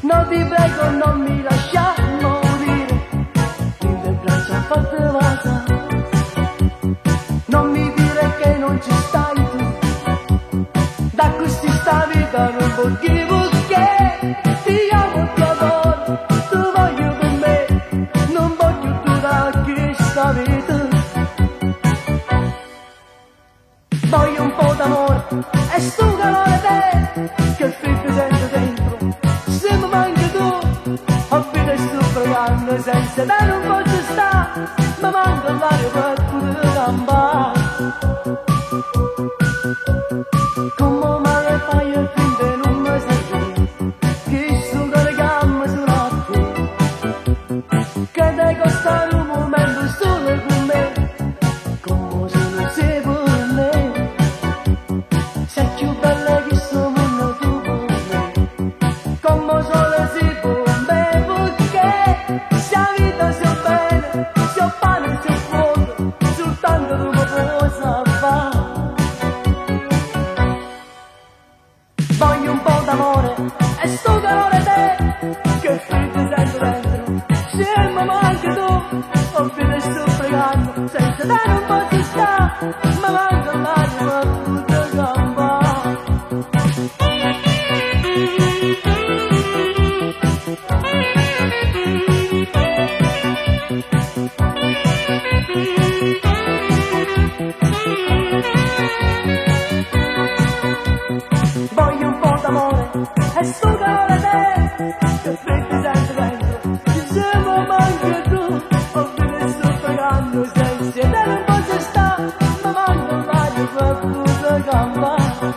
No ti prego non mi lascia morire, in del braccio forte vasa. Non mi dire che non ci stai tu, da questi sta vita non motivo che ti amo, ti adoro, tu voglio con me, non voglio tu da questa vita. Voglio un po' d'amore e sto calore te, che freddo sento dentro, se mi manchi tu, ho vita e sto pregando senza te non posso stare, mi manca l'aria per poter campare. Come mai fai a finire non mi sai che sto cuore chiama sulla te, che ti costa un momento solo con me, come se non sei per me. Sei più bella che sto mondo tu per me, come sole sei per me, perché se la vita sia bene, sia pane, sia fuoco, soltanto tu mi possa fare. Voglio un po' d'amore e sto calore te, che freddo sento dentro, se mi manchi tu, ho fine sto pregando, senza te non posso stare, mi manca l'aria per poter campare. Voglio un po' d'amore e sto calore te, che freddo sento dentro, se mi manchi tu, ho fine sto pregando, senza te non posso stare, mi manca l'aria per poter campare.